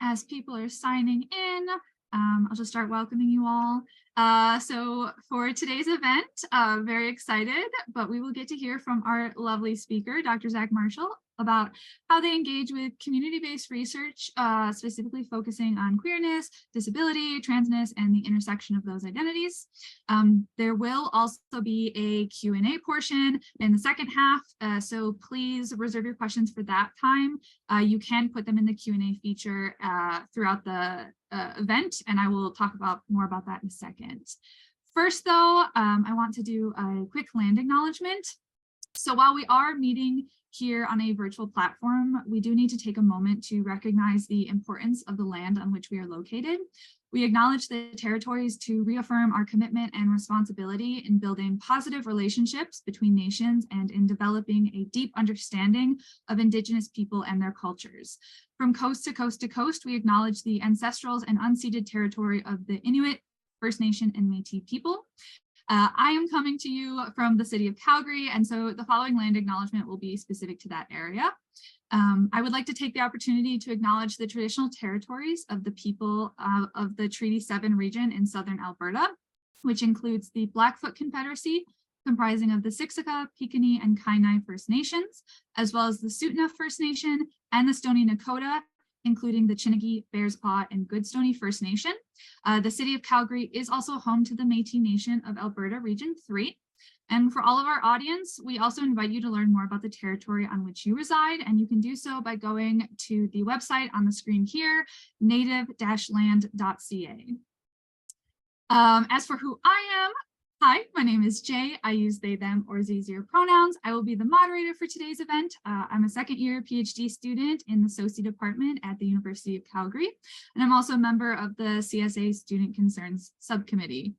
as people are signing in, I'll just start welcoming you all. So for today's event, very excited, but we will get to hear from our lovely speaker, Dr. Zack Marshall, about how they engage with community-based research, specifically focusing on queerness, disability, transness, and the intersection of those identities. There will also be a Q&A portion in the second half, so please reserve your questions for that time. You can put them in the Q&A feature throughout the event, and I will talk more about that in a second. First, though, I want to do a quick land acknowledgement. So while we are meeting here on a virtual platform, we do need to take a moment to recognize the importance of the land on which we are located. We acknowledge the territories to reaffirm our commitment and responsibility in building positive relationships between nations and in developing a deep understanding of Indigenous people and their cultures. From coast to coast to coast, we acknowledge the ancestral and unceded territory of the Inuit, First Nation, and Métis people. I am coming to you from the city of Calgary, and so the following land acknowledgement will be specific to that area. I would like to take the opportunity to acknowledge the traditional territories of the people of the Treaty 7 region in southern Alberta, which includes the Blackfoot Confederacy, comprising of the Siksika, Piikani, and Kainai First Nations, as well as the Tsuut'ina First Nation and the Stoney Nakoda, including the Chiniki, Bearspaw, and Goodstoney First Nation. The city of Calgary is also home to the Métis Nation of Alberta Region 3. And for all of our audience, we also invite you to learn more about the territory on which you reside, and you can do so by going to the website on the screen here, native-land.ca. As for who I am, hi, my name is Jay. I use they, them, or ze/zero pronouns. I will be the moderator for today's event. I'm a second-year PhD student in the Soci department at the University of Calgary, and I'm also a member of the CSA Student Concerns Subcommittee.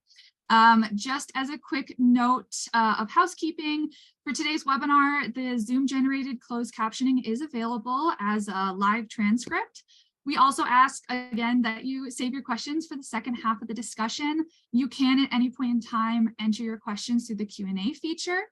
Just as a quick note of housekeeping, for today's webinar, the Zoom-generated closed captioning is available as a live transcript. We also ask, again, that you save your questions for the second half of the discussion. You can, at any point in time, enter your questions through the Q&A feature.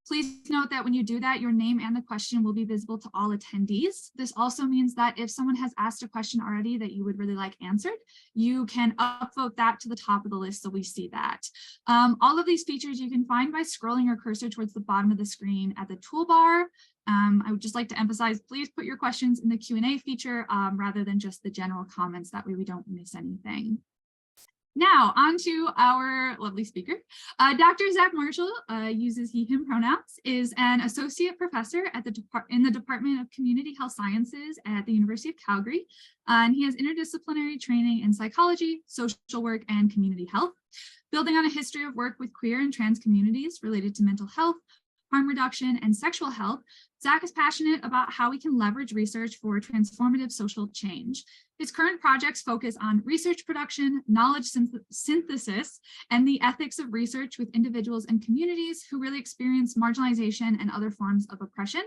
Please note that when you do that, your name and the question will be visible to all attendees. This also means that if someone has asked a question already that you would really like answered, you can upvote that to the top of the list so we see that. All of these features you can find by scrolling your cursor towards the bottom of the screen at the toolbar. I would just like to emphasize, please put your questions in the Q&A feature rather than just the general comments. That way we don't miss anything. Now, on to our lovely speaker. Dr. Zack Marshall uses he, him pronouns, is an associate professor at in the Department of Community Health Sciences at the University of Calgary. And he has interdisciplinary training in psychology, social work, and community health. Building on a history of work with queer and trans communities related to mental health, harm reduction, and sexual health, Zack is passionate about how we can leverage research for transformative social change. His current projects focus on research production, knowledge synthesis, and the ethics of research with individuals and communities who really experience marginalization and other forms of oppression.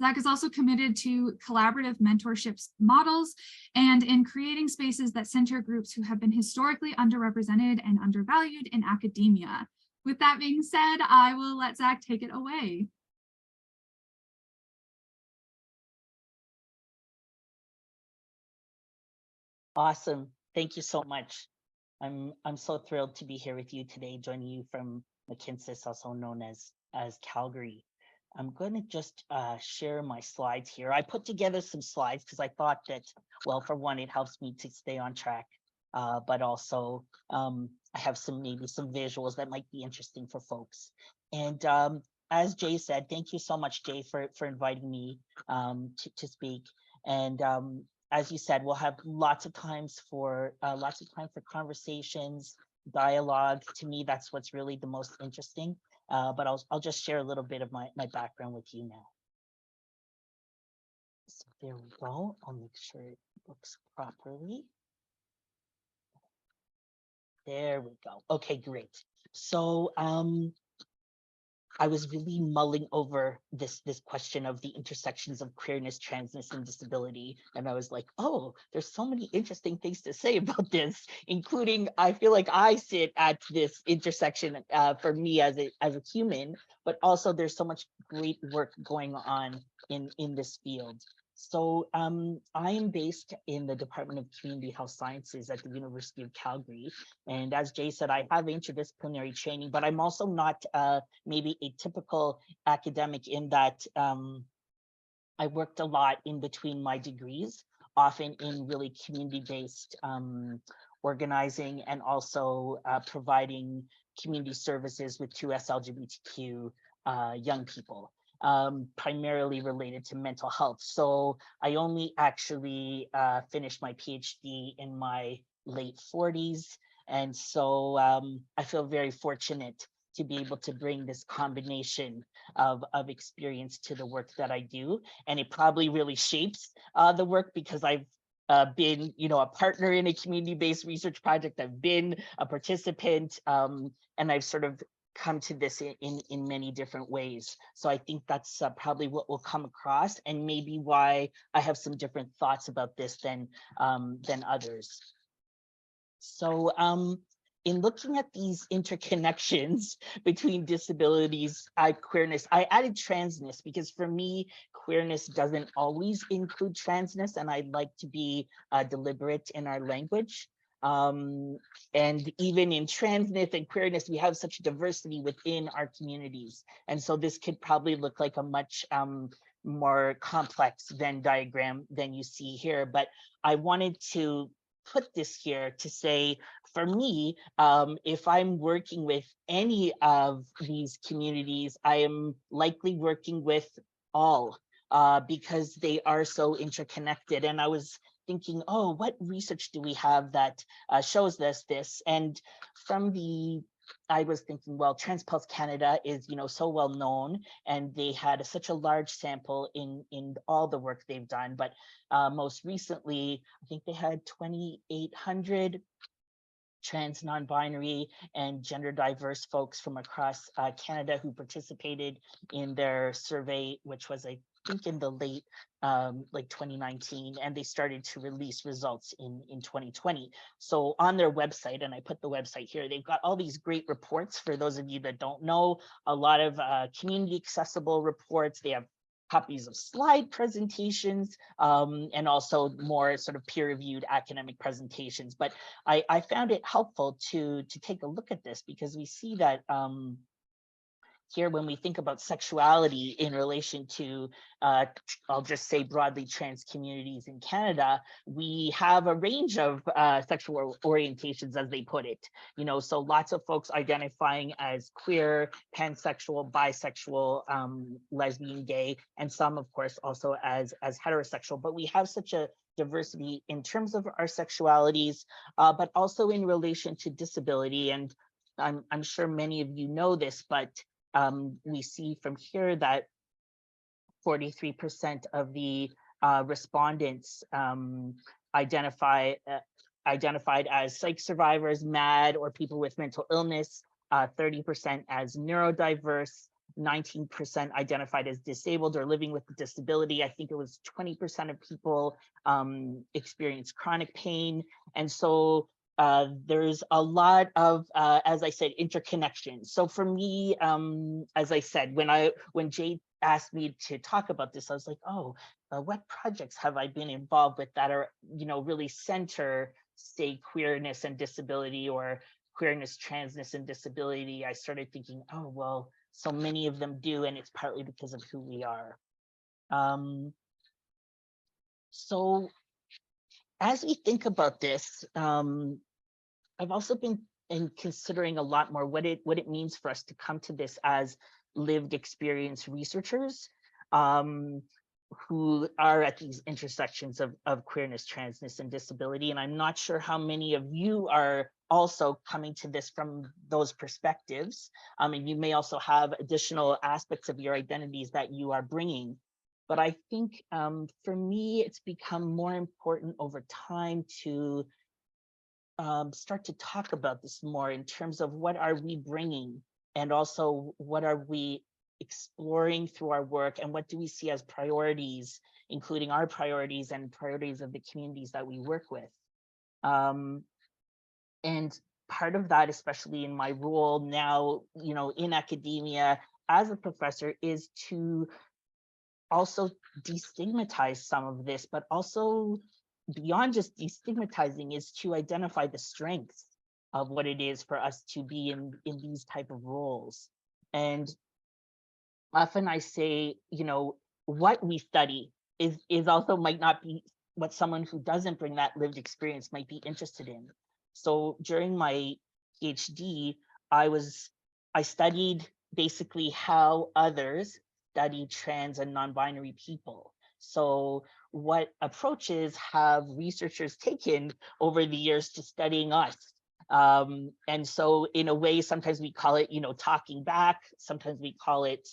Zack is also committed to collaborative mentorship models and in creating spaces that center groups who have been historically underrepresented and undervalued in academia. With that being said, I will let Zack take it away. Awesome. Thank you so much. I'm so thrilled to be here with you today, joining you from McKinsey, also known as Calgary. I'm going to just share my slides here. I put together some slides because I thought that, well, for one, it helps me to stay on track, but also I have maybe some visuals that might be interesting for folks. And as Jay said, thank you so much, Jay, for inviting me to speak. And as you said, we'll have lots of time for conversations, dialogue. To me, that's what's really the most interesting. But I'll just share a little bit of my background with you now. So there we go. I'll make sure it looks properly. There we go. Okay, great. So I was really mulling over this question of the intersections of queerness, transness, and disability. And I was like, oh, there's so many interesting things to say about this, including I feel like I sit at this intersection for me as a human, but also there's so much great work going on in this field. So I am based in the Department of Community Health Sciences at the University of Calgary. And as Jay said, I have interdisciplinary training, but I'm also not maybe a typical academic in that I worked a lot in between my degrees, often in really community-based organizing and also providing community services with 2S LGBTQ young people, primarily related to mental health. So I only actually finished my PhD in my late 40s. And so I feel very fortunate to be able to bring this combination of experience to the work that I do. And it probably really shapes the work because I've been, a partner in a community-based research project. I've been a participant, and I've sort of come to this in many different ways. So I think that's probably what will come across, and maybe why I have some different thoughts about this than others. So in looking at these interconnections between disabilities, queerness, I added transness because for me, queerness doesn't always include transness, and I'd like to be deliberate in our language. And even in transness and queerness, we have such diversity within our communities. And so this could probably look like a much more complex Venn diagram than you see here. But I wanted to put this here to say, for me, if I'm working with any of these communities, I am likely working with all because they are so interconnected. And I was thinking, oh, what research do we have that shows us this? And I was thinking, well, Transpulse Canada is, so well known, and they had such a large sample in all the work they've done. But most recently, I think they had 2,800 trans, non-binary, and gender diverse folks from across Canada who participated in their survey, which was, I think, in the late like 2019, and they started to release results in 2020. So on their website, and I put the website here, they've got all these great reports. For those of you that don't know, a lot of community accessible reports. They have copies of slide presentations, and also more sort of peer-reviewed academic presentations. But I found it helpful to take a look at this because we see that here, when we think about sexuality in relation to, I'll just say broadly, trans communities in Canada, we have a range of sexual orientations, as they put it. So lots of folks identifying as queer, pansexual, bisexual, lesbian, gay, and some, of course, also as heterosexual. But we have such a diversity in terms of our sexualities, but also in relation to disability. And I'm sure many of you know this, but we see from here that 43% of the respondents identified as psych survivors, MAD, or people with mental illness, 30% as neurodiverse, 19% identified as disabled or living with a disability. I think it was 20% of people experience chronic pain. And so there's a lot of, as I said, interconnection. So for me, as I said, when Jay asked me to talk about this, I was like, oh, what projects have I been involved with that are, really center, say, queerness and disability, or queerness, transness, and disability? I started thinking, oh, well, so many of them do, and it's partly because of who we are. So as we think about this, I've also been considering a lot more what it means for us to come to this as lived experience researchers who are at these intersections of queerness, transness, and disability. And I'm not sure how many of you are also coming to this from those perspectives. And you may also have additional aspects of your identities that you are bringing. But I think for me, it's become more important over time to start to talk about this more in terms of what are we bringing, and also what are we exploring through our work, and what do we see as priorities, including our priorities and priorities of the communities that we work with. And part of that, especially in my role now, in academia as a professor, is to also destigmatize some of this, but also beyond just destigmatizing is to identify the strengths of what it is for us to be in these type of roles. And often I say, what we study is also might not be what someone who doesn't bring that lived experience might be interested in. So during my PhD, I studied basically how others study trans and non-binary people. So what approaches have researchers taken over the years to studying us? And so in a way, sometimes we call it, talking back, sometimes we call it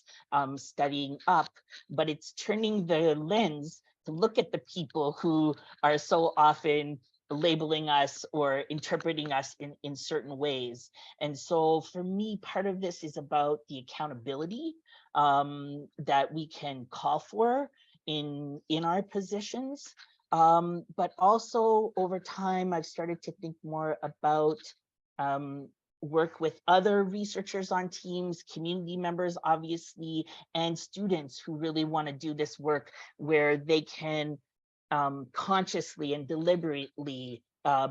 studying up, but it's turning the lens to look at the people who are so often labeling us or interpreting us in certain ways. And so for me, part of this is about the accountability that we can call for in our positions. But also over time, I've started to think more about um, work with other researchers on teams, community members, obviously, and students who really want to do this work where they can consciously and deliberately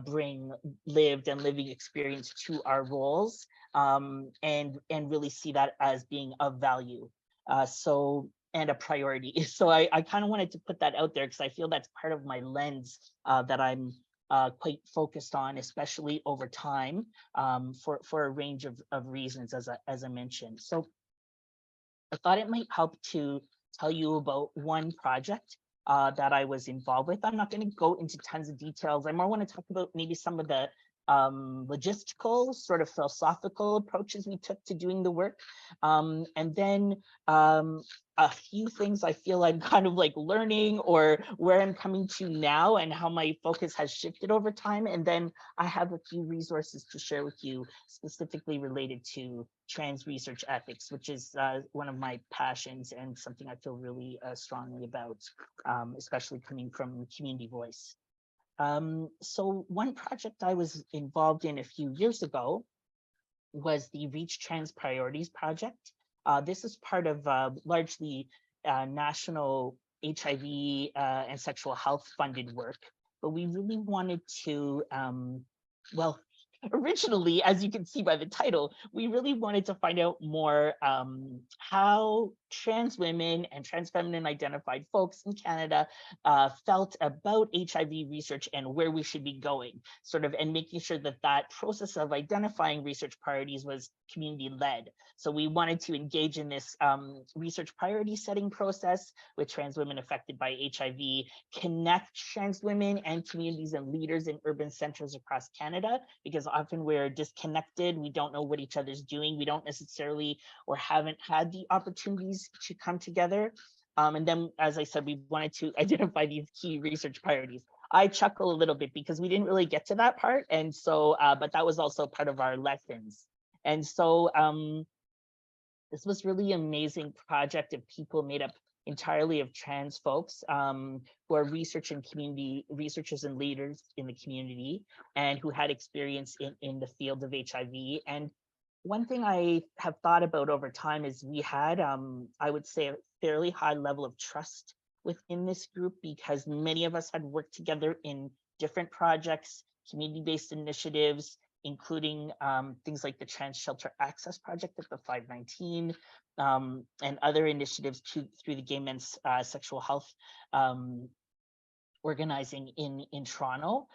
bring lived and living experience to our roles, and really see that as being of value. And a priority. So I kind of wanted to put that out there because I feel that's part of my lens that I'm quite focused on, especially over time, for a range of reasons, as I mentioned. So I thought it might help to tell you about one project that I was involved with. I'm not going to go into tons of details. I more want to talk about maybe some of the logistical, sort of philosophical approaches we took to doing the work. And then a few things I feel I'm kind of like learning or where I'm coming to now and how my focus has shifted over time. And then I have a few resources to share with you specifically related to trans research ethics, which is one of my passions and something I feel really strongly about, especially coming from community voice. So one project I was involved in a few years ago was the Reach Trans Priorities Project. This is part of largely national HIV and sexual health funded work, but we really wanted to, well, originally, as you can see by the title, we really wanted to find out more how trans women and trans feminine identified folks in Canada felt about HIV research and where we should be going, sort of, and making sure that that process of identifying research priorities was community led. So we wanted to engage in this research priority setting process with trans women affected by HIV, connect trans women and communities and leaders in urban centers across Canada, because often we're disconnected. We don't know what each other's doing. We don't necessarily or haven't had the opportunities to come together. And then, as I said, we wanted to identify these key research priorities. I chuckle a little bit because we didn't really get to that part. And so, but that was also part of our lessons. And so this was really amazing project of people made up entirely of trans folks who are researchers and leaders in the community and who had experience in the field of HIV. And one thing I have thought about over time is we had, I would say, a fairly high level of trust within this group because many of us had worked together in different projects, community-based initiatives, including things like the Trans Shelter Access Project at the 519 and other initiatives through the Gay Men's Sexual Health organizing in Toronto.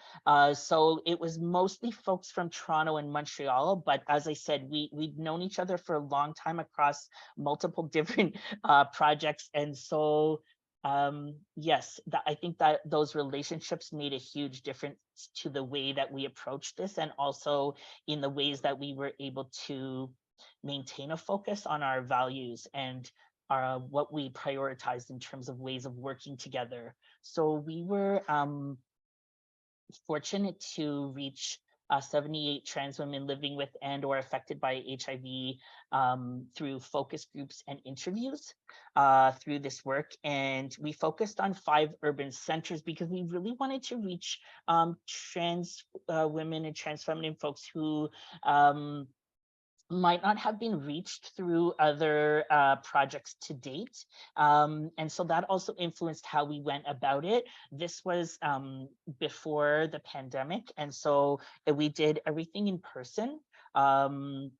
So it was mostly folks from Toronto and Montreal, but as I said, we'd known each other for a long time across multiple different projects. And so yes, I think that those relationships made a huge difference to the way that we approached this and also in the ways that we were able to maintain a focus on our values and what we prioritized in terms of ways of working together. So we were fortunate to reach 78 trans women living with and or affected by HIV through focus groups and interviews through this work. And we focused on 5 urban centers because we really wanted to reach trans women and trans feminine folks who might not have been reached through other projects to date. And so that also influenced how we went about it. This was before the pandemic. And so we did everything in person. Um,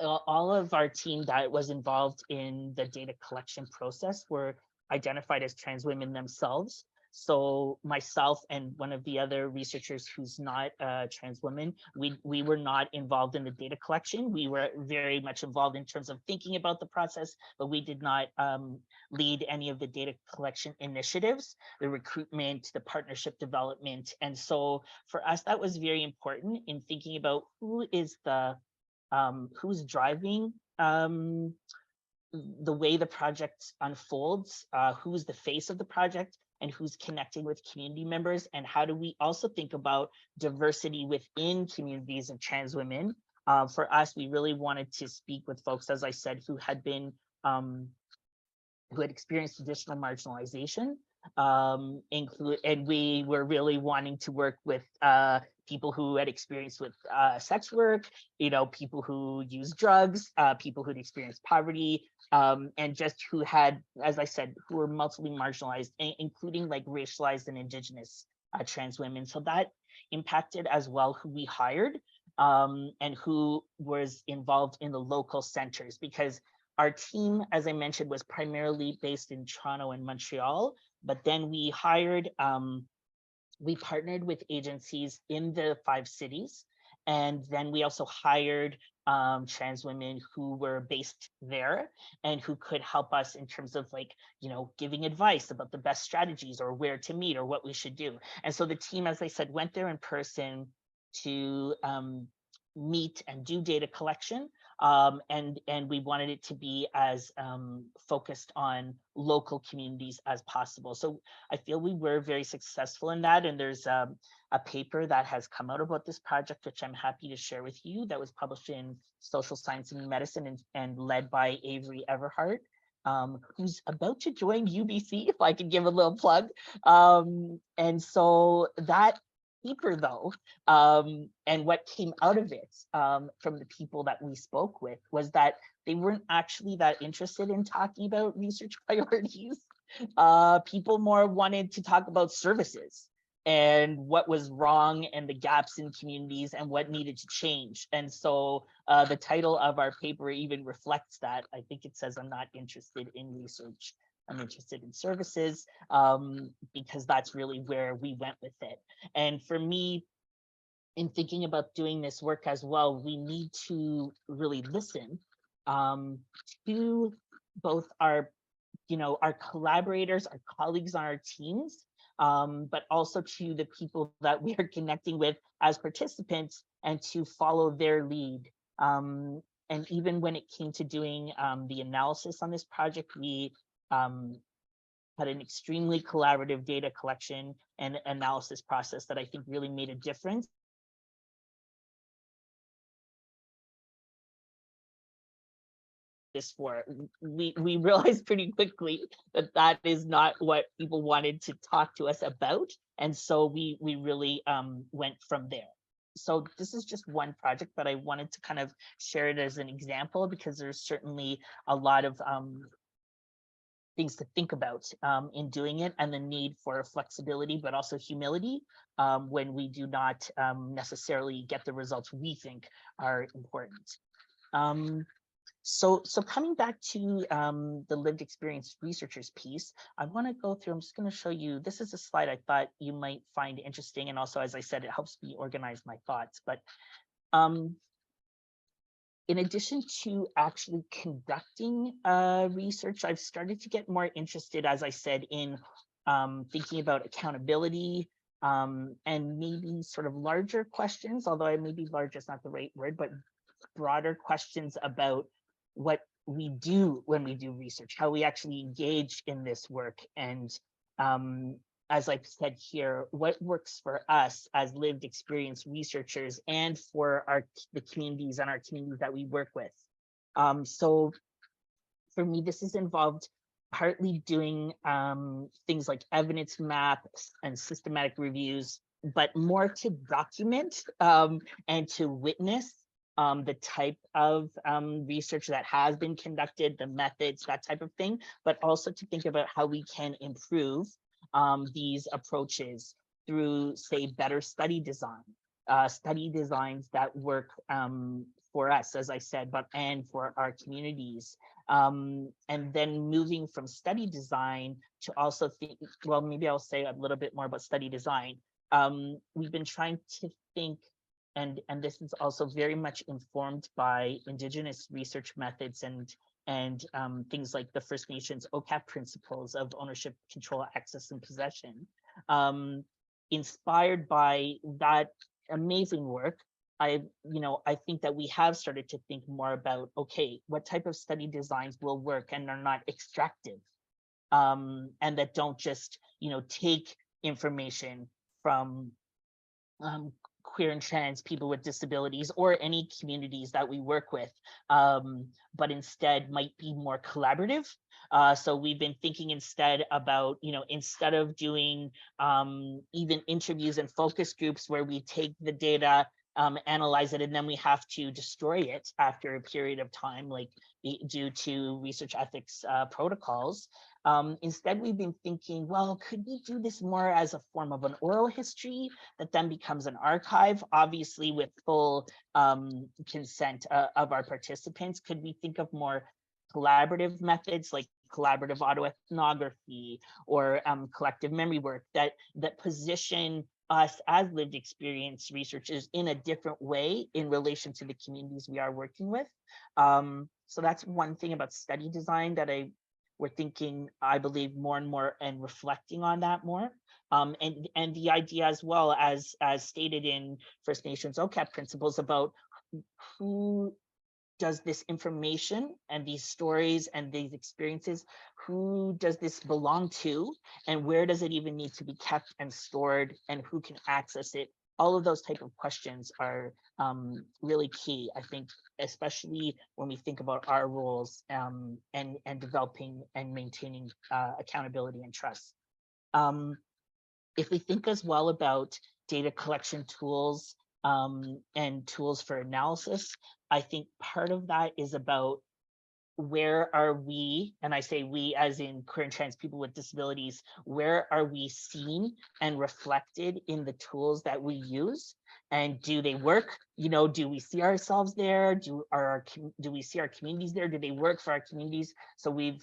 all of our team that was involved in the data collection process were identified as trans women themselves. So myself and one of the other researchers who's not a trans woman, we were not involved in the data collection. We were very much involved in terms of thinking about the process, but we did not lead any of the data collection initiatives, the recruitment, the partnership development. And so for us, that was very important in thinking about who's driving the way the project unfolds, who's the face of the project, and who's connecting with community members, and how do we also think about diversity within communities of trans women. For us, we really wanted to speak with folks, as I said, who had experienced additional marginalization, and we were really wanting to work with people who had experience with sex work, people who use drugs, people who'd experienced poverty, and just who had, as I said, who were multiply marginalized, including like racialized and indigenous trans women. So that impacted as well who we hired, and who was involved in the local centers, because our team, as I mentioned, was primarily based in Toronto and Montreal, but then we partnered with agencies in the 5 cities. And then we also hired trans women who were based there and who could help us in terms of giving advice about the best strategies or where to meet or what we should do. And so the team, as I said, went there in person to meet and do data collection. And we wanted it to be as focused on local communities as possible. So I feel we were very successful in that. And there's a paper that has come out about this project, which I'm happy to share with you, that was published in Social Science and Medicine and led by Avery Everhart, who's about to join UBC, if I could give a little plug. And so that paper though, and what came out of it from the people that we spoke with was that they weren't actually that interested in talking about research priorities. People more wanted to talk about services and what was wrong and the gaps in communities and what needed to change. And so the title of our paper even reflects that. I think it says, "I'm not interested in research, I'm interested in services," because that's really where we went with it. And for me, in thinking about doing this work as well, we need to really listen to both our collaborators, our colleagues on our teams, but also to the people that we are connecting with as participants, and to follow their lead. And even when it came to doing the analysis on this project, we had an extremely collaborative data collection and analysis process that I think really made a difference. We realized pretty quickly that that is not what people wanted to talk to us about, and so we really went from there. So this is just one project, but I wanted to kind of share it as an example, because there's certainly a lot of things to think about in doing it, and the need for flexibility, but also humility when we do not necessarily get the results we think are important. So coming back to the lived experience researchers piece, I want to go through, I'm just going to show you, this is a slide I thought you might find interesting. And also, as I said, it helps me organize my thoughts. But in addition to actually conducting research, I've started to get more interested, as I said, in thinking about accountability and maybe sort of larger questions, although maybe large is not the right word, but broader questions about what we do when we do research, how we actually engage in this work, and as I've said here, what works for us as lived experience researchers and for the communities and our communities that we work with. So for me, this has involved partly doing things like evidence maps and systematic reviews, but more to document and to witness the type of research that has been conducted, the methods, that type of thing, but also to think about how we can improve these approaches through, say, better study design, study designs that work for us, as I said, but and for our communities. And then moving from study design to also think, well, maybe I'll say a little bit more about study design. We've been trying to think, and this is also very much informed by Indigenous research methods and things like the First Nations OCAP principles of ownership, control, access, and possession. Inspired by that amazing work, I think that we have started to think more about, okay, what type of study designs will work and are not extractive, and that don't just, take information from queer and trans people with disabilities or any communities that we work with, but instead might be more collaborative. So we've been thinking instead about, instead of doing even interviews and focus groups where we take the data, analyze it, and then we have to destroy it after a period of time, like due to research ethics protocols. Instead, we've been thinking, well, could we do this more as a form of an oral history that then becomes an archive, obviously with full consent of our participants? Could we think of more collaborative methods like collaborative autoethnography or collective memory work that position us as lived experience researchers in a different way in relation to the communities we are working with? So that's one thing about study design that we're thinking, I believe, more and more and reflecting on that more. And the idea as well as stated in First Nations OCAP principles about who does this information and these stories and these experiences, who does this belong to, and where does it even need to be kept and stored, and who can access it? All of those type of questions are really key, I think, especially when we think about our roles and developing and maintaining accountability and trust. If we think as well about data collection tools and tools for analysis, I think part of that is about where are we, and I say we as in queer and trans people with disabilities, where are we seen and reflected in the tools that we use? And do they work? Do we see ourselves there? Do we see our communities there? Do they work for our communities? So we've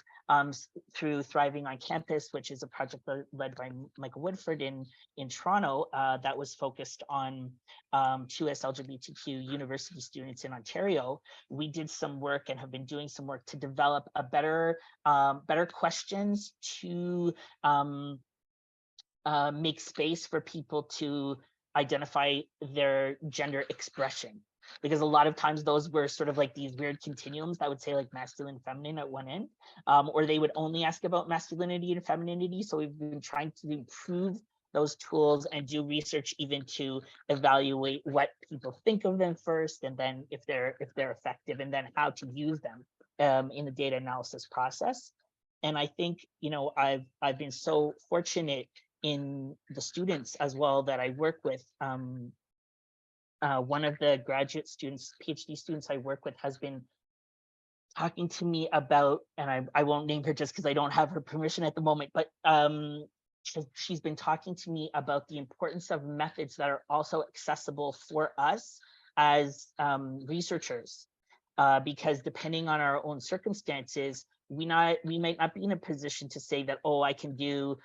through Thriving on Campus, which is a project led by Michael Woodford in Toronto, that was focused on 2S LGBTQ university students in Ontario. We did some work and have been doing some work to develop a better questions to make space for people to identify their gender expression, because a lot of times those were sort of like these weird continuums that would say like masculine, feminine at one end, or they would only ask about masculinity and femininity. So we've been trying to improve those tools and do research even to evaluate what people think of them first, and then if they're effective, and then how to use them in the data analysis process. And I think, I've been so fortunate in the students as well that I work with. One of the graduate students, PhD students I work with, has been talking to me about, and I won't name her just because I don't have her permission at the moment, but she's been talking to me about the importance of methods that are also accessible for us as researchers, because depending on our own circumstances, we might not be in a position to say that, oh, I can do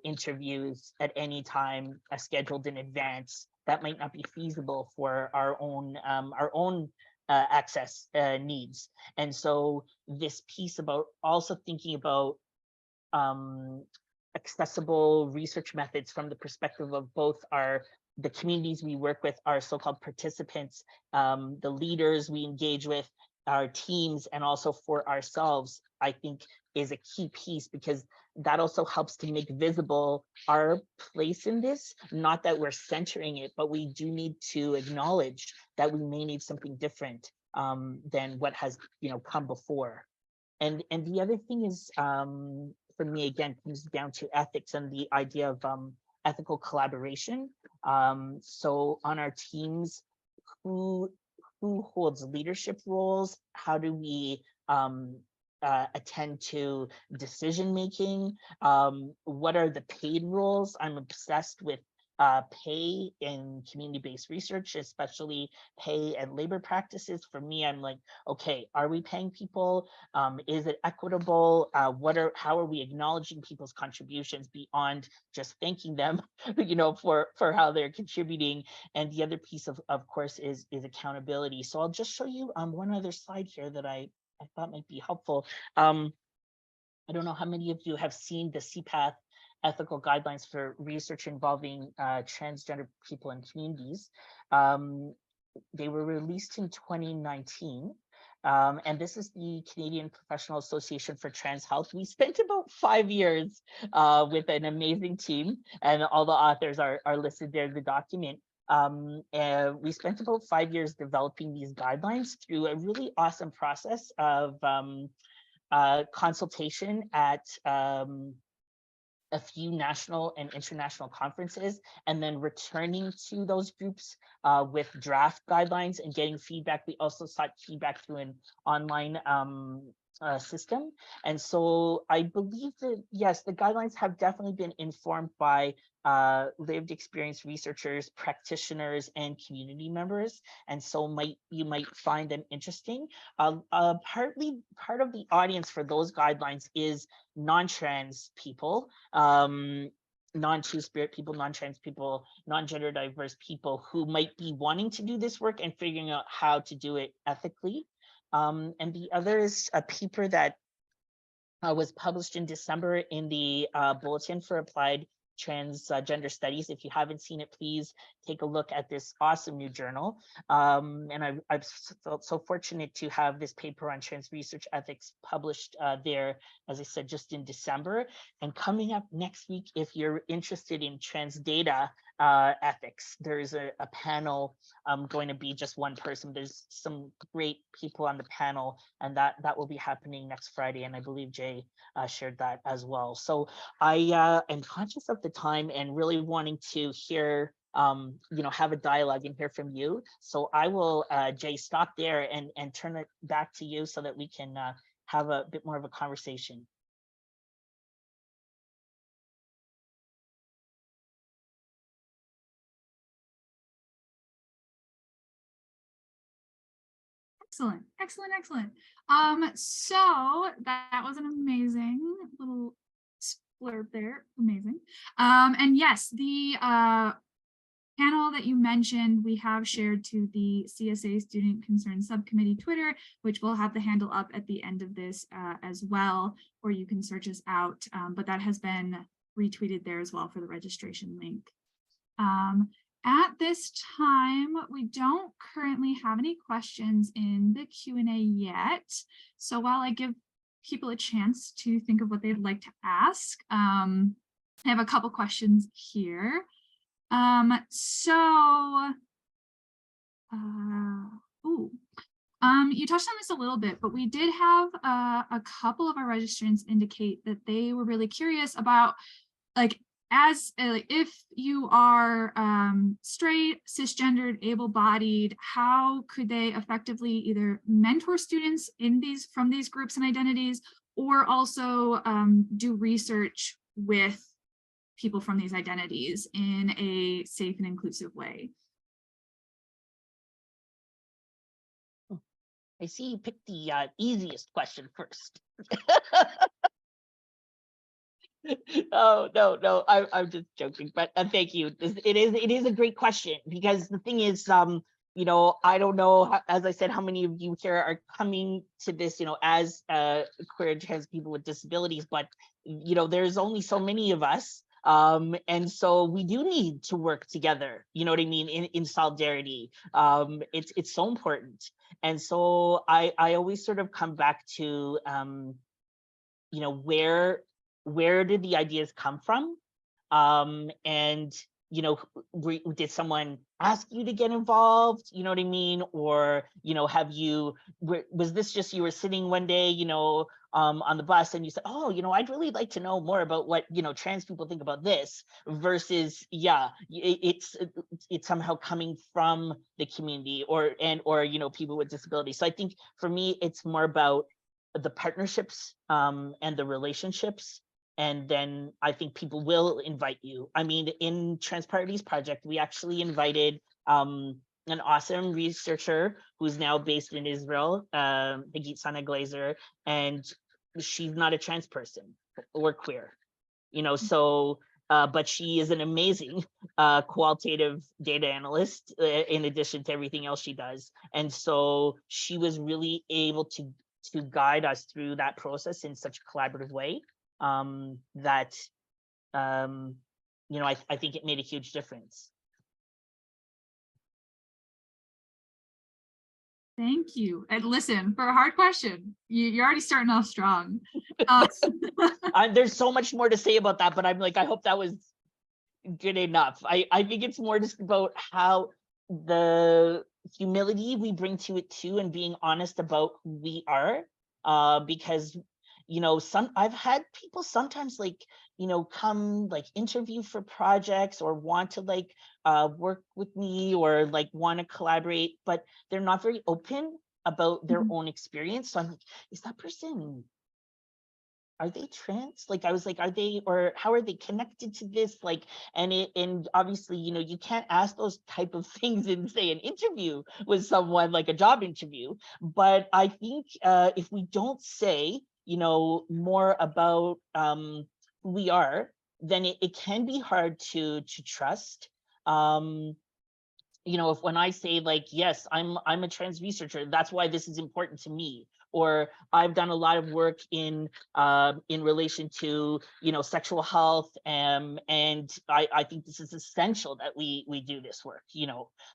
interviews at any time scheduled in advance. That might not be feasible for our own access needs. And so this piece about also thinking about accessible research methods from the perspective of both the communities we work with, our so-called participants, the leaders we engage with, our teams, and also for ourselves, I think is a key piece, because that also helps to make visible our place in this. Not that we're centering it, but we do need to acknowledge that we may need something different than what has come before. And the other thing is, for me, again, comes down to ethics and the idea of ethical collaboration. So on our teams, who who holds leadership roles? How do we attend to decision making? What are the paid roles? I'm obsessed with pay in community-based research, especially pay and labor practices. For me, I'm like, okay, are we paying people? Is it equitable? How are we acknowledging people's contributions beyond just thanking them, for how they're contributing? And the other piece of course is accountability. So I'll just show you one other slide here that I thought might be helpful. I don't know how many of you have seen the CPATH ethical guidelines for research involving transgender people and communities. They were released in 2019. And this is the Canadian Professional Association for Trans Health. We spent about 5 years with an amazing team, and all the authors are listed there in the document. And we spent about 5 years developing these guidelines through a really awesome process of consultation at a few national and international conferences, and then returning to those groups with draft guidelines and getting feedback. We also sought feedback through an online system. And so I believe that, yes, the guidelines have definitely been informed by lived experience researchers, practitioners, and community members. And so you might find them interesting. Part of the audience for those guidelines is non-trans people, non-two-spirit people, non-trans people, non-gender diverse people who might be wanting to do this work and figuring out how to do it ethically. And the other is a paper that was published in December in the Bulletin for Applied Transgender Studies. If you haven't seen it, please take a look at this awesome new journal. And I've felt so fortunate to have this paper on trans research ethics published there, as I said, just in December. And coming up next week, if you're interested in trans data ethics, there's a panel going to be just one person. There's some great people on the panel, and that will be happening next Friday. And I believe Jay shared that as well. So I am conscious of the time and really wanting to hear, have a dialogue and hear from you. So I will, Jay, stop there and turn it back to you so that we can have a bit more of a conversation. Excellent, excellent, excellent. So that was an amazing little blurb there. Amazing. And yes, the panel that you mentioned, we have shared to the CSA Student Concern Subcommittee Twitter, which will have the handle up at the end of this as well, or you can search us out. But that has been retweeted there as well for the registration link. At this time, we don't currently have any questions in the Q&A yet. So while I give people a chance to think of what they'd like to ask, I have a couple questions here. You touched on this a little bit, but we did have a couple of our registrants indicate that they were really curious about, like, if you are straight, cisgendered, able-bodied, how could they effectively either mentor students from these groups and identities, or also do research with people from these identities in a safe and inclusive way? I see you picked the easiest question first. Oh, no, I'm just joking, but thank you. It is a great question, because the thing is, I don't know, as I said, how many of you here are coming to this, as queer and trans people with disabilities, but there's only so many of us. And so we do need to work together, you know what I mean, in solidarity. It's so important. And so I always sort of come back to, where did the ideas come from? And did someone ask you to get involved? You know what I mean? Or, was this just you were sitting one day, on the bus and you said, oh, I'd really like to know more about what, trans people think about this, versus, it's somehow coming from the community or people with disabilities. So I think for me, it's more about the partnerships and the relationships. And then I think people will invite you. I mean, in Trans Parties Project, we actually invited an awesome researcher who's now based in Israel, Hagit Sana Glazer, and she's not a trans person or queer, but she is an amazing qualitative data analyst in addition to everything else she does. And so she was really able to guide us through that process in such a collaborative way that I think it made a huge difference. Thank you. And listen, for a hard question, you're already starting off strong. There's so much more to say about that, but I'm like, I hope that was good enough. I think it's more just about how the humility we bring to it too, and being honest about who we are, because I've had people sometimes come interview for projects or want to work with me or want to collaborate, but they're not very open about their own experience. So I'm like, is that person, are they trans? I was like, are they, or how are they connected to this? And obviously, you can't ask those type of things in, say, an interview with someone, like a job interview. But I think if we don't say, more about who we are, then it can be hard to trust. If when I say yes, I'm a trans researcher, that's why this is important to me, or I've done a lot of work in relation to sexual health, and I think this is essential that we do this work.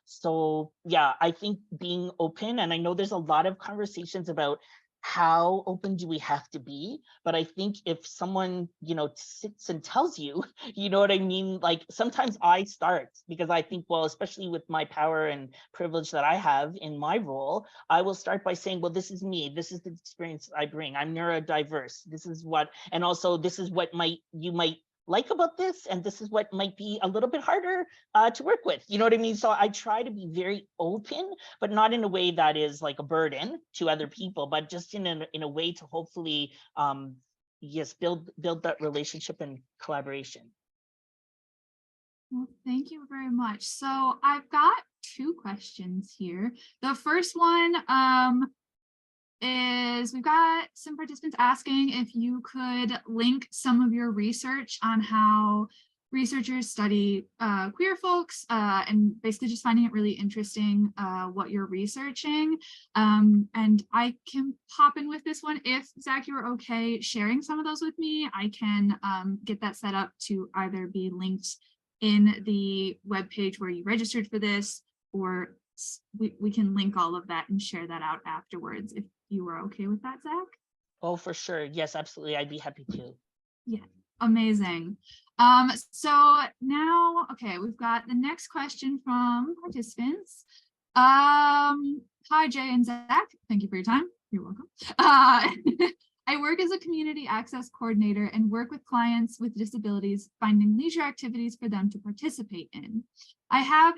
So yeah, I think being open, and I know there's a lot of conversations about how open do we have to be, but I think if someone sits and tells you, you know what I mean, sometimes I start, because I think, well, especially with my power and privilege that I have in my role, I will start by saying, well, this is me, this is the experience I bring, I'm neurodiverse, this is what, and also this is what you might like about this, and this is what might be a little bit harder to work with, you know what I mean? So I try to be very open, but not in a way that is like a burden to other people, but just in a way to hopefully yes, build that relationship and collaboration. Well, thank you very much. So I've got two questions here. The first one is, we've got some participants asking if you could link some of your research on how researchers study queer folks, and basically just finding it really interesting what you're researching. And I can pop in with this one if, Zach, you're okay sharing some of those with me. I can get that set up to either be linked in the webpage where you registered for this, or we can link all of that and share that out afterwards, if you were okay with that, Zach. Oh, for sure. Yes, absolutely. I'd be happy to. Yeah, amazing. So now, okay, we've got the next question from participants. Hi, Jay and Zach. Thank you for your time. You're welcome. I work as a community access coordinator and work with clients with disabilities, finding leisure activities for them to participate in. I have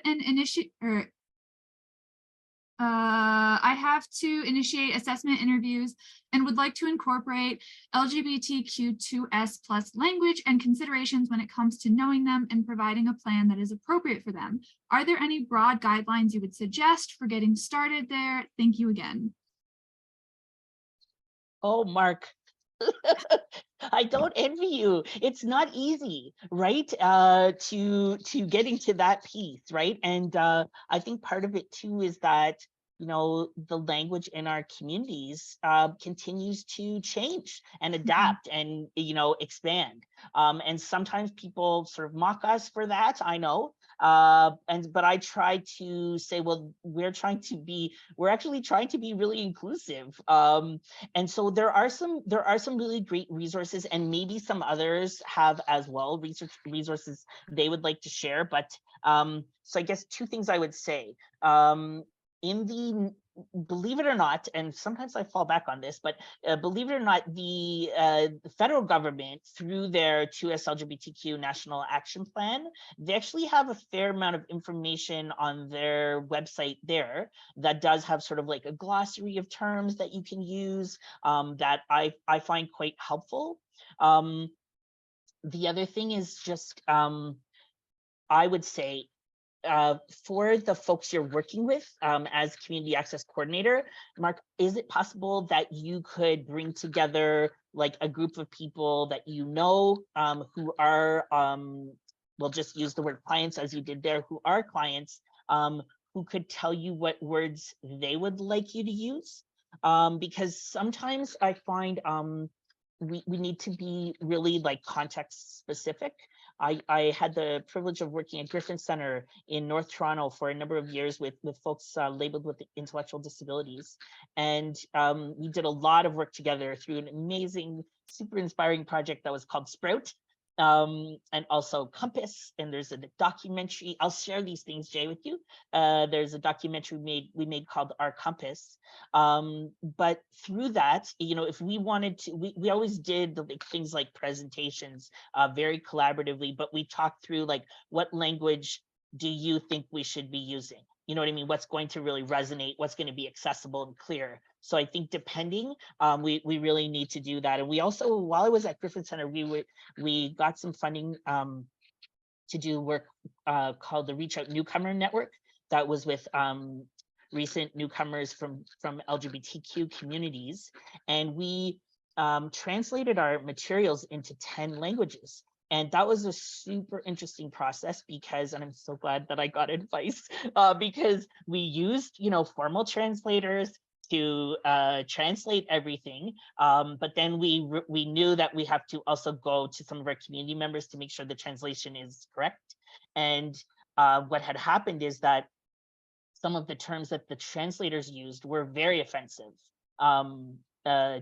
to initiate assessment interviews and would like to incorporate LGBTQ2S+ language and considerations when it comes to knowing them and providing a plan that is appropriate for them. Are there any broad guidelines you would suggest for getting started there? Thank you again. Oh, Mark, I don't envy you. It's not easy, right? To getting to that piece, right? And I think part of it too is that the language in our communities continues to change and Mhm. adapt and, expand. And sometimes people sort of mock us for that, I know. But I try to say, well, we're actually trying to be really inclusive. And so there are some really great resources, and maybe some others have as well resources they would like to share. But so I guess two things I would say. In the Believe it or not, and sometimes I fall back on this, but believe it or not, the federal government, through their 2S LGBTQ National Action Plan, they actually have a fair amount of information on their website there that does have sort of like a glossary of terms that you can use, that I find quite helpful. Um, the other thing is just, I would say, for the folks you're working with, as community access coordinator, Mark, is it possible that you could bring together like a group of people that who are, we'll just use the word clients as you did there, who are clients, who could tell you what words they would like you to use? Because sometimes I find, we need to be really like context specific. I had the privilege of working at Griffin Center in North Toronto for a number of years with folks labeled with intellectual disabilities. And we did a lot of work together through an amazing, super inspiring project that was called Sprout, and also Compass. And there's a documentary. I'll share these things, Jay, with you. There's a documentary we made called Our Compass. But through that, if we wanted to, we always did things like presentations very collaboratively, but we talked through like, what language do you think we should be using? You know what I mean? What's going to really resonate? What's going to be accessible and clear? So I think depending, we really need to do that. And we also, while I was at Griffin Center, we got some funding to do work called the Reach Out Newcomer Network, that was with recent newcomers from LGBTQ communities. And we translated our materials into 10 languages. And that was a super interesting process because, and I'm so glad that I got advice, because we used, formal translators to translate everything. But then we knew that we have to also go to some of our community members to make sure the translation is correct. And what had happened is that some of the terms that the translators used were very offensive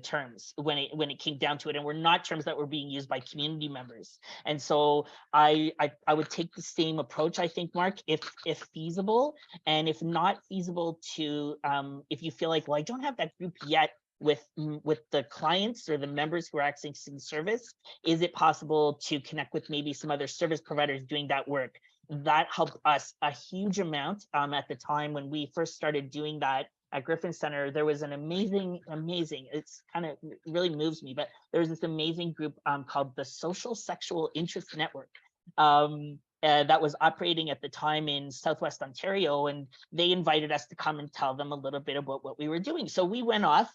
terms when it came down to it, and were not terms that were being used by community members. And so I would take the same approach, I think, Mark, if feasible, and if not feasible, to if you feel like, well, I don't have that group yet with the clients or the members who are accessing service, is it possible to connect with maybe some other service providers doing that work? That helped us a huge amount. At the time when we first started doing that at Griffin Center, there was an amazing, it's kind of really moves me, but there was this amazing group called the Social Sexual Interest Network, that was operating at the time in Southwest Ontario, and they invited us to come and tell them a little bit about what we were doing. So we went off,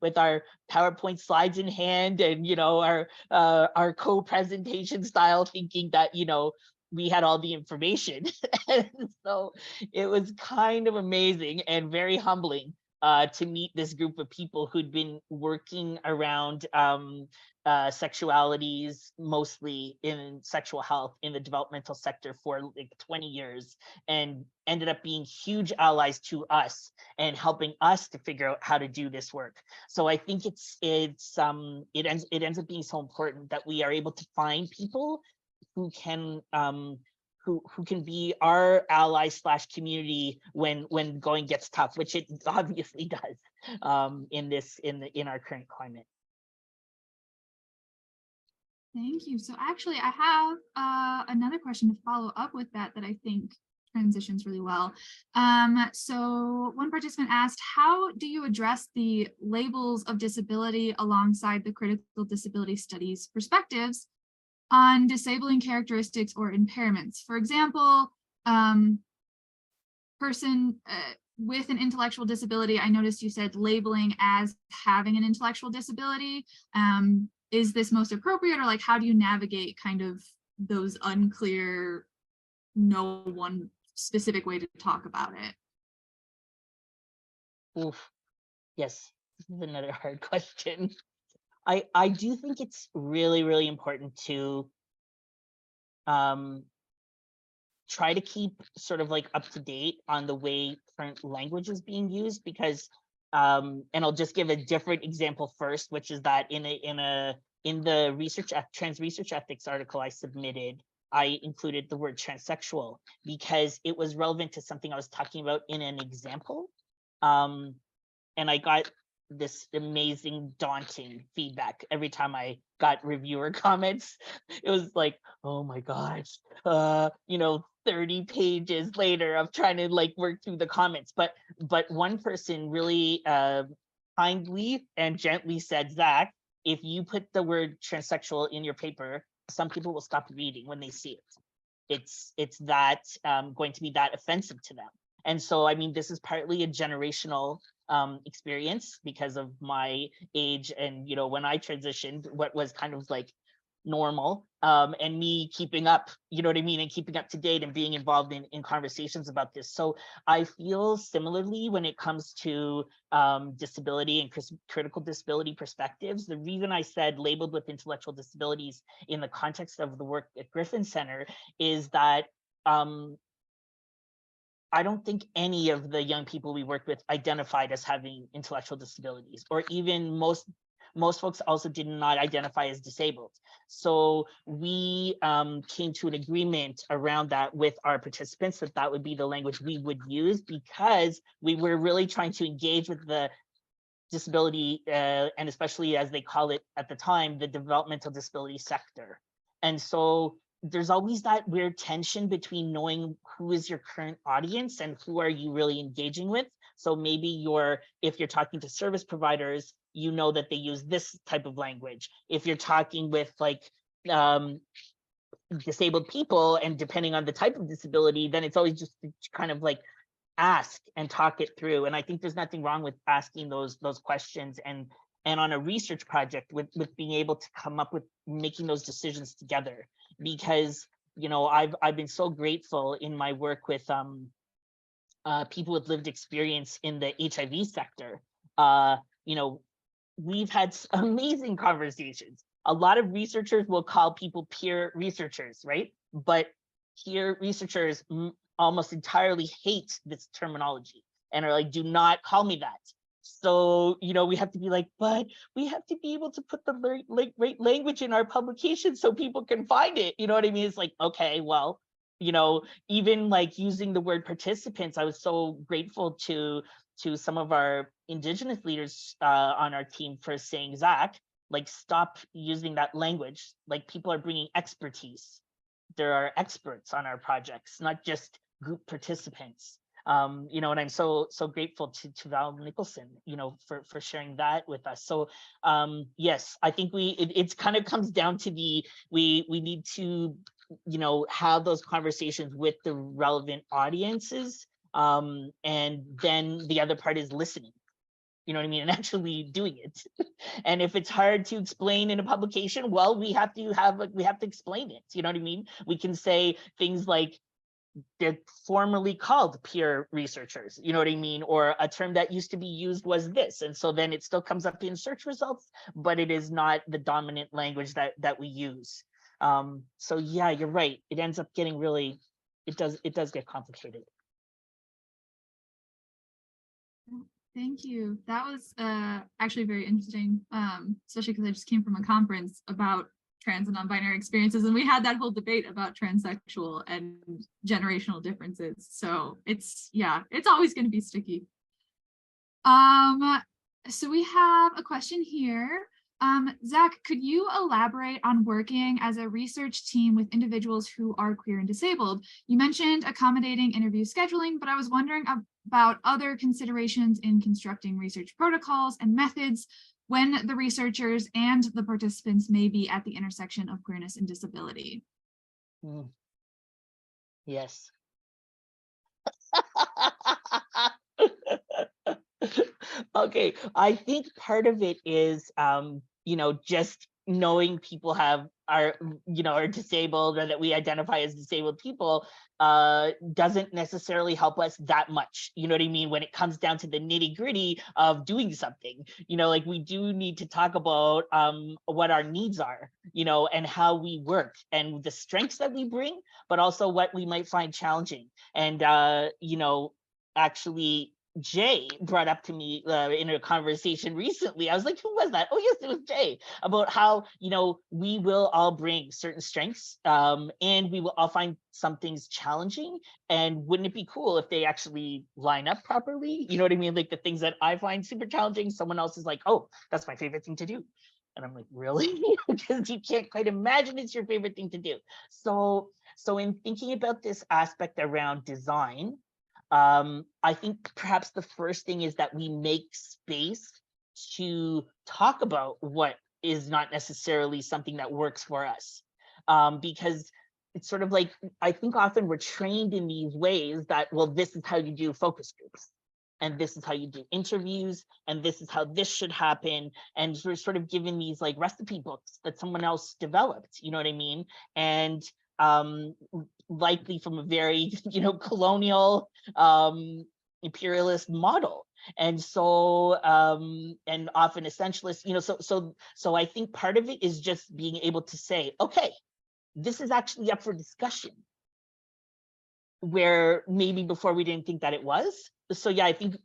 with our PowerPoint slides in hand, and our co-presentation style, thinking that we had all the information. And so it was kind of amazing and very humbling to meet this group of people who'd been working around sexualities, mostly in sexual health in the developmental sector, for like 20 years, and ended up being huge allies to us and helping us to figure out how to do this work. So I think it ends up being so important that we are able to find people who can who can be our ally slash community when going gets tough, which it obviously does, in our current climate. Thank you. So actually, I have another question to follow up with that I think transitions really well. So one participant asked, how do you address the labels of disability alongside the critical disability studies perspectives on disabling characteristics or impairments? For example, person with an intellectual disability, I noticed you said labeling as having an intellectual disability. Is this most appropriate, or like, how do you navigate kind of those unclear, no one specific way to talk about it? Oof. Yes, this is another hard question. I do think it's really, really important to um, try to keep sort of like up to date on the way current language is being used, because and I'll just give a different example first, which is that in the trans research ethics article I submitted, I included the word transsexual because it was relevant to something I was talking about in an example. Um, and I got this amazing, daunting feedback every time I got reviewer comments. It was like, oh my gosh, 30 pages later of trying to like work through the comments. But one person really kindly and gently said, Zach, if you put the word transsexual in your paper, some people will stop reading when they see it. It's that going to be that offensive to them. And so, I mean, this is partly a generational experience because of my age, and when I transitioned, what was kind of like normal, and me keeping up, you know what I mean, and keeping up to date and being involved in conversations about this. So I feel similarly when it comes to disability and critical disability perspectives. The reason I said labeled with intellectual disabilities in the context of the work at Griffin Center is that I don't think any of the young people we worked with identified as having intellectual disabilities, or even most folks also did not identify as disabled. So we came to an agreement around that with our participants that that would be the language we would use, because we were really trying to engage with the disability, and especially as they call it at the time, the developmental disability sector. And so there's always that weird tension between knowing who is your current audience and who are you really engaging with. So maybe if you're talking to service providers, you know that they use this type of language. If you're talking with like disabled people, and depending on the type of disability, then it's always just kind of like ask and talk it through. And I think there's nothing wrong with asking those questions, and on a research project with being able to come up with making those decisions together. Because I've been so grateful in my work with people with lived experience in the HIV sector. We've had amazing conversations. A lot of researchers will call people peer researchers, right? But peer researchers almost entirely hate this terminology and are like, do not call me that. So, we have to be like, but we have to be able to put the right language in our publication so people can find it. You know what I mean? It's like, okay, well, even like using the word participants, I was so grateful to some of our Indigenous leaders on our team for saying, Zach, like, stop using that language. Like, people are bringing expertise. There are experts on our projects, not just group participants. And I'm so grateful to Val Nicholson, for sharing that with us. So yes, I think it kind of comes down to we need to have those conversations with the relevant audiences, and then the other part is listening, you know what I mean, and actually doing it. And if it's hard to explain in a publication, well, we have to explain it, you know what I mean. We can say things like they're formerly called peer researchers, you know what I mean, or a term that used to be used was this, and so then it still comes up in search results, but it is not the dominant language that we use. So yeah, you're right, it ends up getting really, it does get complicated. Thank you. That was actually very interesting, especially because I just came from a conference about trans and non-binary experiences, and we had that whole debate about transsexual and generational differences. So it's always going to be sticky. So we have a question here. Zach, could you elaborate on working as a research team with individuals who are queer and disabled? You mentioned accommodating interview scheduling, but I was wondering about other considerations in constructing research protocols and methods when the researchers and the participants may be at the intersection of queerness and disability. Yes. Okay, I think part of it is just knowing people are disabled, or that we identify as disabled people, doesn't necessarily help us that much. You know what I mean? When it comes down to the nitty gritty of doing something, like we do need to talk about what our needs are, and how we work and the strengths that we bring, but also what we might find challenging. And actually, Jay brought up to me in a conversation recently. I was like, who was that? Oh, yes, it was Jay, about how, we will all bring certain strengths, and we will all find some things challenging. And wouldn't it be cool if they actually line up properly? You know what I mean? Like the things that I find super challenging, someone else is like, oh, that's my favorite thing to do. And I'm like, really? Because you can't quite imagine it's your favorite thing to do. So in thinking about this aspect around design, I think perhaps the first thing is that we make space to talk about what is not necessarily something that works for us. Because it's sort of like, I think often we're trained in these ways that, well, this is how you do focus groups, and this is how you do interviews, and this is how this should happen. And we're sort of given these like recipe books that someone else developed, you know what I mean? And um, likely from a very, colonial, imperialist model. And so, and often essentialist, so I think part of it is just being able to say, okay, this is actually up for discussion, where maybe before we didn't think that it was. So yeah, I think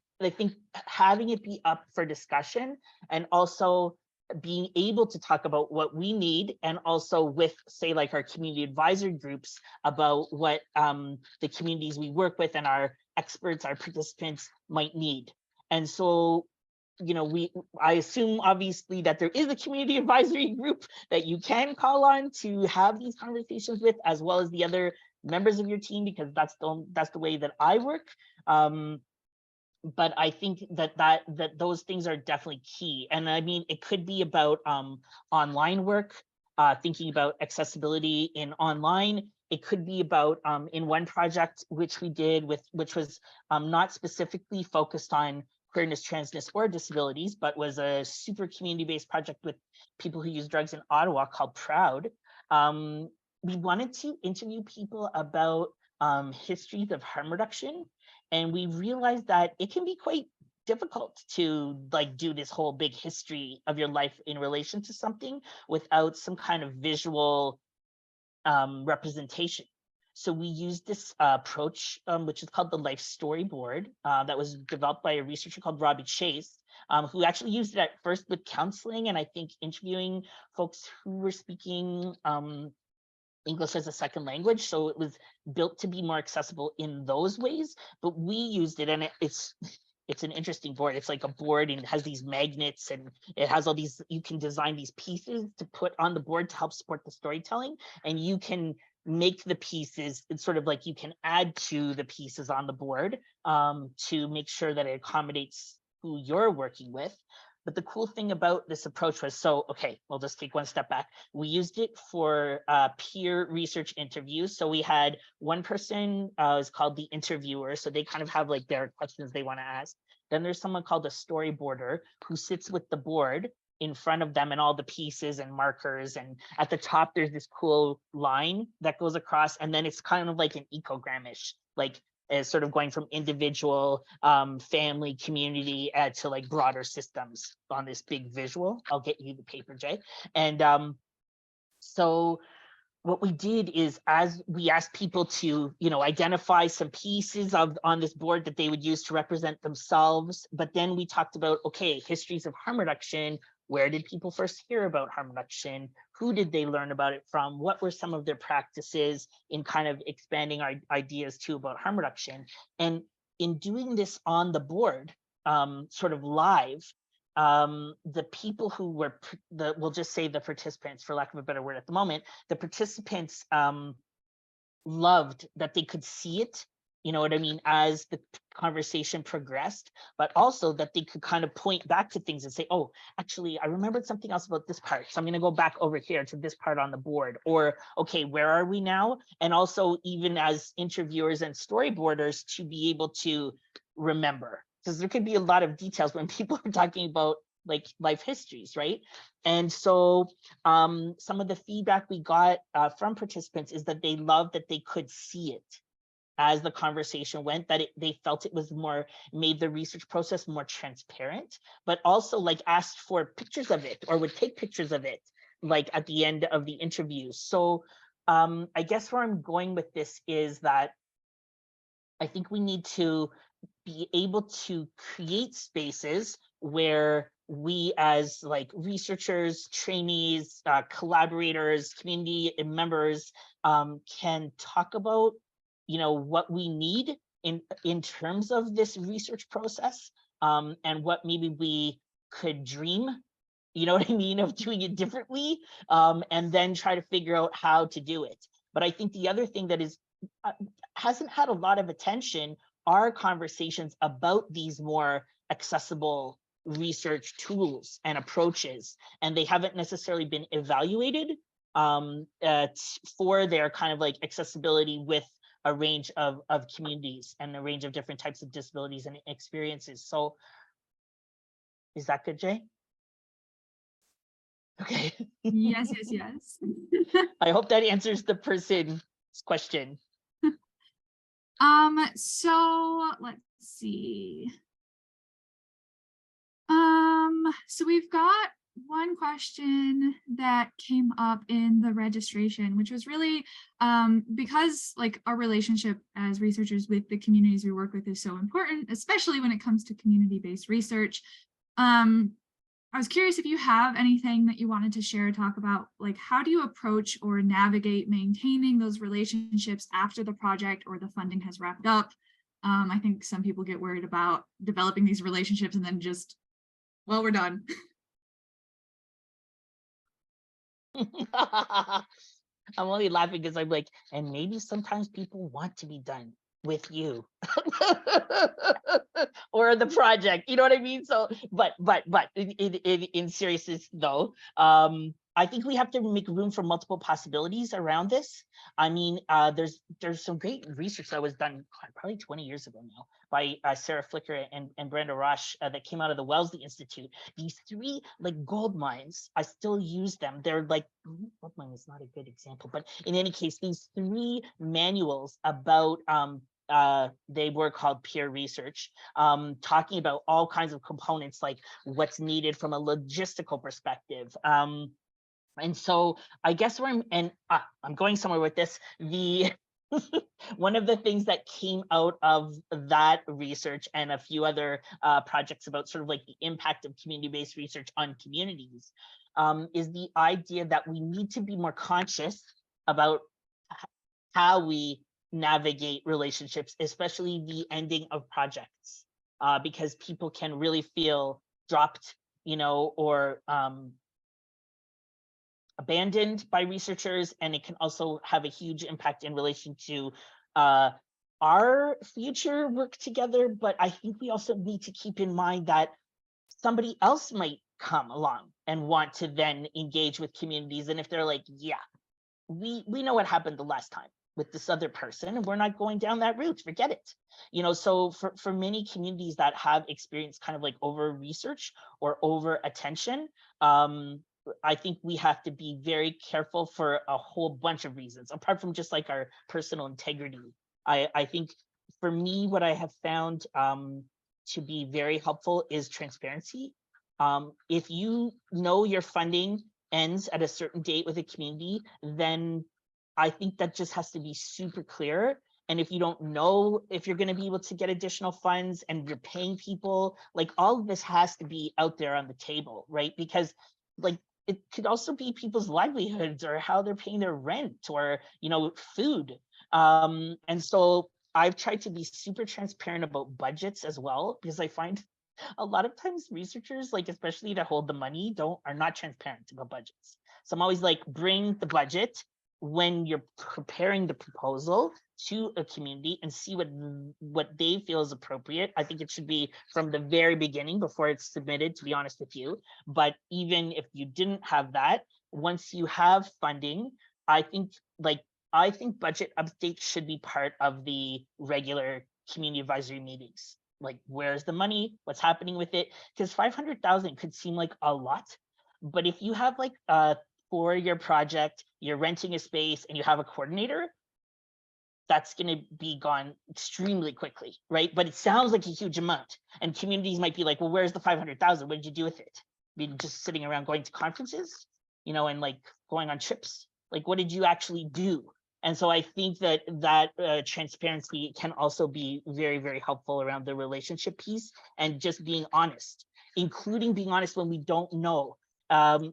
having it be up for discussion, and also being able to talk about what we need, and also with, say, like our community advisory groups, about what the communities we work with and our experts, our participants might need. And so, I assume obviously that there is a community advisory group that you can call on to have these conversations with, as well as the other members of your team, because that's the way that I work. But I think that those things are definitely key. And I mean, it could be about online work, thinking about accessibility in online. It could be about in one project which we did which was not specifically focused on queerness, transness, or disabilities, but was a super community-based project with people who use drugs in Ottawa called Proud. We wanted to interview people about histories of harm reduction, and we realized that it can be quite difficult to like do this whole big history of your life in relation to something without some kind of visual representation. So we used this approach, which is called the life storyboard, that was developed by a researcher called Robbie Chase, who actually used it at first with counseling, and I think interviewing folks who were speaking English as a second language. So it was built to be more accessible in those ways. But we used it, and it's an interesting board. It's like a board, and it has these magnets, and it has all these, you can design these pieces to put on the board to help support the storytelling. And you can make the pieces, it's sort of like you can add to the pieces on the board to make sure that it accommodates who you're working with. But the cool thing about this approach was, okay, we'll just take one step back. We used it for peer research interviews. So we had one person is called the interviewer. So they kind of have like their questions they want to ask. Then there's someone called a storyboarder who sits with the board in front of them and all the pieces and markers. And at the top, there's this cool line that goes across. And then it's kind of like an ecogram-ish, like as sort of going from individual, family, community, to like broader systems on this big visual. I'll get you the paper, Jay. And so what we did is, as we asked people to, identify some pieces on this board that they would use to represent themselves, but then we talked about, okay, histories of harm reduction. Where did people first hear about harm reduction? Who did they learn about it from? What were some of their practices in kind of expanding our ideas too about harm reduction? And in doing this on the board, sort of live, the people who were we'll just say the participants, for lack of a better word at the moment, the participants loved that they could see it, you know what I mean, as the conversation progressed, but also that they could kind of point back to things and say, oh, actually, I remembered something else about this part. So I'm going to go back over here to this part on the board, or, okay, where are we now? And also, even as interviewers and storyboarders, to be able to remember, because there could be a lot of details when people are talking about like life histories, right? And so some of the feedback we got from participants is that they loved that they could see it as the conversation went, that they felt it was more, made the research process more transparent, but also like asked for pictures of it or would take pictures of it like at the end of the interview. So I guess where I'm going with this is that I think we need to be able to create spaces where we as like researchers, trainees, collaborators, community members can talk about, you know, what we need in terms of this research process, and what maybe we could dream, you know what I mean, of doing it differently, and then try to figure out how to do it. But I think the other thing that is uh, hasn't had a lot of attention are conversations about these more accessible research tools and approaches, and they haven't necessarily been evaluated for their kind of like accessibility with a range of communities and a range of different types of disabilities and experiences. So is that good, Jay? Okay. Yes, yes, yes. I hope that answers the person's question. So let's see. So we've got one question that came up in the registration, which was really because like our relationship as researchers with the communities we work with is so important, especially when it comes to community-based research. I was curious if you have anything that you wanted to share, talk about, like how do you approach or navigate maintaining those relationships after the project or the funding has wrapped up? I think some people get worried about developing these relationships and then just, well, we're done. I'm only laughing because I'm like, and maybe sometimes people want to be done with you or the project, you know what I mean? So but in seriousness though, I think we have to make room for multiple possibilities around this. I mean, there's some great research that was done probably 20 years ago now by Sarah Flicker and Brenda Rosh that came out of the Wellesley Institute. These three like gold mines, I still use them. They're like, gold mine is not a good example, but in any case, these three manuals about they were called peer research, talking about all kinds of components like what's needed from a logistical perspective. And so I guess where I'm going somewhere with this, the one of the things that came out of that research and a few other projects about sort of like the impact of community-based research on communities is the idea that we need to be more conscious about how we navigate relationships, especially the ending of projects, because people can really feel dropped, you know, or abandoned by researchers, and it can also have a huge impact in relation to our future work together. But I think we also need to keep in mind that somebody else might come along and want to then engage with communities. And if they're like, yeah, we know what happened the last time with this other person and we're not going down that route, forget it. You know, so for many communities that have experienced kind of like over research or over attention, I think we have to be very careful for a whole bunch of reasons, apart from just like our personal integrity. I think for me, what I have found to be very helpful is transparency. If you know your funding ends at a certain date with a community, then I think that just has to be super clear. And if you don't know if you're going to be able to get additional funds and you're paying people, like all of this has to be out there on the table, right? Because like it could also be people's livelihoods or how they're paying their rent or, you know, food. And so I've tried to be super transparent about budgets as well, because I find a lot of times researchers, like especially that hold the money, are not transparent about budgets. So I'm always like, bring the budget when you're preparing the proposal to a community and see what they feel is appropriate. I think it should be from the very beginning before it's submitted, to be honest with you. But even if you didn't have that, once you have funding, I think budget updates should be part of the regular community advisory meetings. like, where's the money? What's happening with it? Because 500,000 could seem like a lot, but if you have like a 4-year project, you're renting a space and you have a coordinator, that's going to be gone extremely quickly, right? But it sounds like a huge amount, and communities might be like, well, where's the 500,000? What did you do with it? I mean, just sitting around going to conferences, and like going on trips. Like, what did you actually do? And so I think that transparency can also be very, very helpful around the relationship piece, and just being honest, including being honest when we don't know.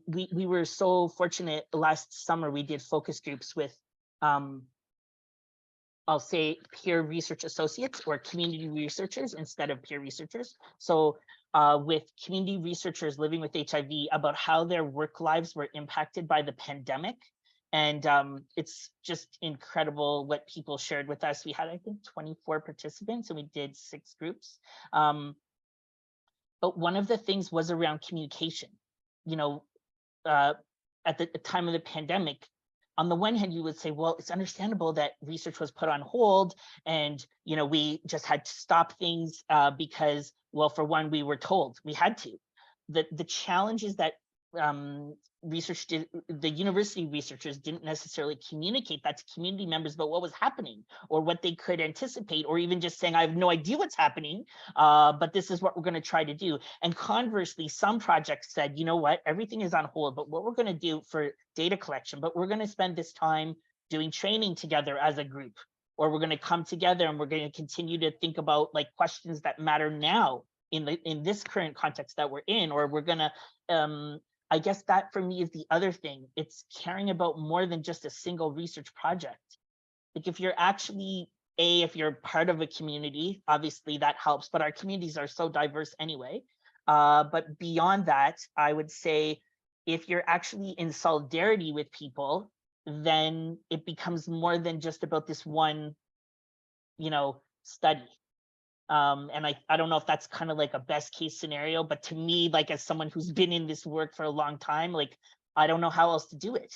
We were so fortunate last summer. We did focus groups with I'll say peer research associates or community researchers instead of peer researchers. So with community researchers living with HIV about how their work lives were impacted by the pandemic. And it's just incredible what people shared with us. We had, I think, 24 participants and we did 6 groups. But one of the things was around communication. At the time of the pandemic, on the one hand, you would say, well, it's understandable that research was put on hold and, we just had to stop things because, well, for one, we were told we had to. The challenge is that the university researchers didn't necessarily communicate that to community members about what was happening or what they could anticipate, or even just saying, I have no idea what's happening, but this is what we're going to try to do. And conversely, some projects said, you know what, everything is on hold, but what we're going to do for data collection, but we're going to spend this time doing training together as a group, or we're going to come together and we're going to continue to think about like questions that matter now in this current context that we're in, or we're going to I guess that for me is the other thing. It's caring about more than just a single research project. Like if you're actually, if you're part of a community, obviously that helps, but our communities are so diverse anyway. But beyond that, I would say if you're actually in solidarity with people, then it becomes more than just about this one, study. And I don't know if that's kind of like a best case scenario, but to me, like as someone who's been in this work for a long time, like I don't know how else to do it.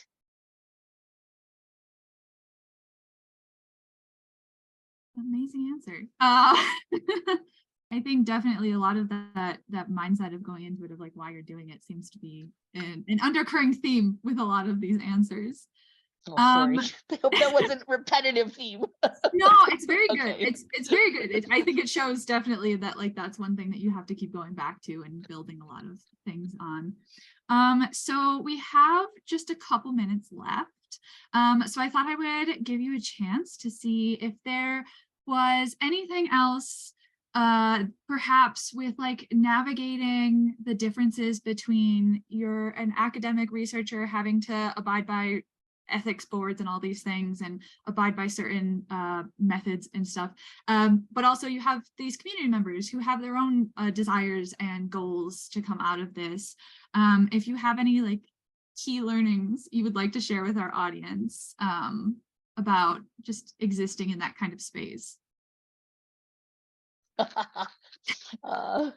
Amazing answer. I think definitely a lot of that mindset of going into it of like why you're doing it seems to be an undercurrent theme with a lot of these answers. Oh, sorry. I hope that wasn't repetitive theme. No, it's very good. Okay. It's very good. I think it shows definitely that like that's one thing that you have to keep going back to and building a lot of things on. So we have just a couple minutes left. So I thought I would give you a chance to see if there was anything else perhaps with like navigating the differences between an academic researcher having to abide by ethics boards and all these things and abide by certain methods and stuff. But also you have these community members who have their own desires and goals to come out of this. If you have any like key learnings you would like to share with our audience about just existing in that kind of space. I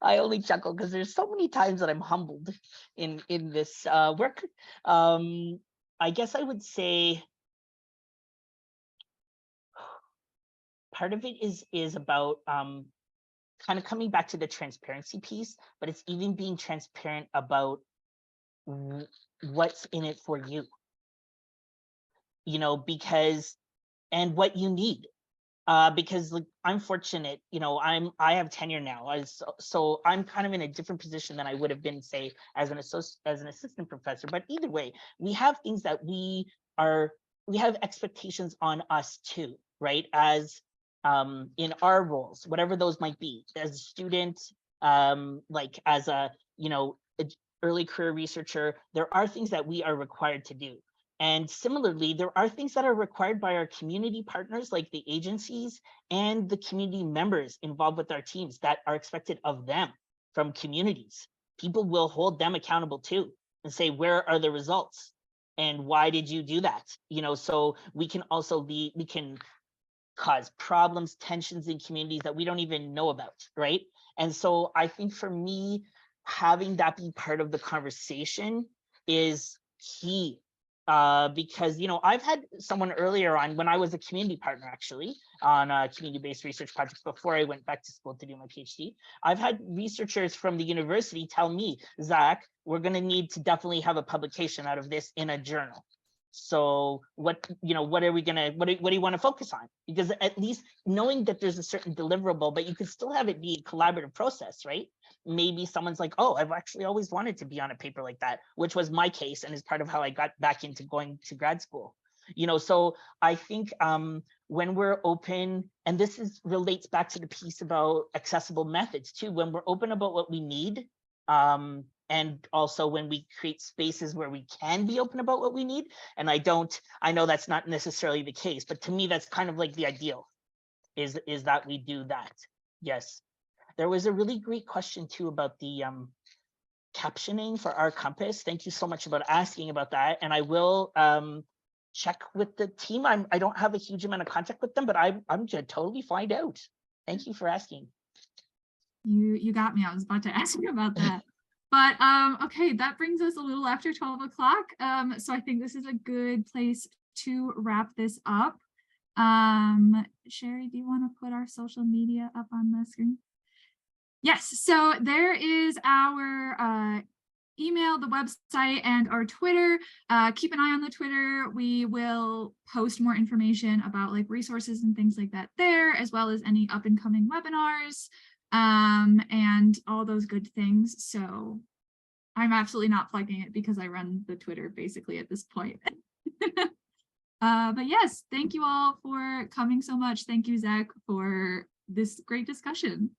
only chuckle because there's so many times that I'm humbled in this work. I guess I would say part of it is about kind of coming back to the transparency piece, but it's even being transparent about what's in it for you, because and what you need. Because like I'm fortunate, I have tenure now, so I'm kind of in a different position than I would have been, say, as an assistant professor. But either way, we have things that we have expectations on us too, right? As in our roles, whatever those might be, as a student, like as a early career researcher, there are things that we are required to do. And similarly, there are things that are required by our community partners, like the agencies and the community members involved with our teams, that are expected of them from communities. People will hold them accountable too and say, where are the results? And why did you do that? So we can also we can cause problems, tensions in communities that we don't even know about, right? And so I think for me, having that be part of the conversation is key. because, you know, I've had someone earlier on when I was a community partner, actually, on community-based research projects before I went back to school to do my PhD. I've had researchers from the university tell me, Zach, we're going to need to definitely have a publication out of this in a journal. So what, you know, what are we gonna, what do you want to focus on? Because at least knowing that there's a certain deliverable, but you could still have it be a collaborative process, right? Maybe someone's like, oh, I've actually always wanted to be on a paper like that, which was my case and is part of how I got back into going to grad school. You know, so I think when we're open, and this is relates back to the piece about accessible methods too, when we're open about what we need, and also when we create spaces where we can be open about what we need. And I know that's not necessarily the case, but to me, that's kind of like the ideal is that we do that. Yes. There was a really great question too about the captioning for our compass. Thank you so much about asking about that. And I will check with the team. I don't have a huge amount of contact with them, but I'm gonna totally find out. Thank you for asking. You got me. I was about to ask you about that. But okay, that brings us a little after 12 o'clock. So I think this is a good place to wrap this up. Sherry, do you want to put our social media up on the screen? Yes, so there is our email, the website, and our Twitter. Keep an eye on the Twitter. We will post more information about like resources and things like that there, as well as any up and coming webinars and all those good things. So I'm absolutely not plugging it because I run the Twitter basically at this point. But yes, thank you all for coming so much. Thank you, Zach, for this great discussion.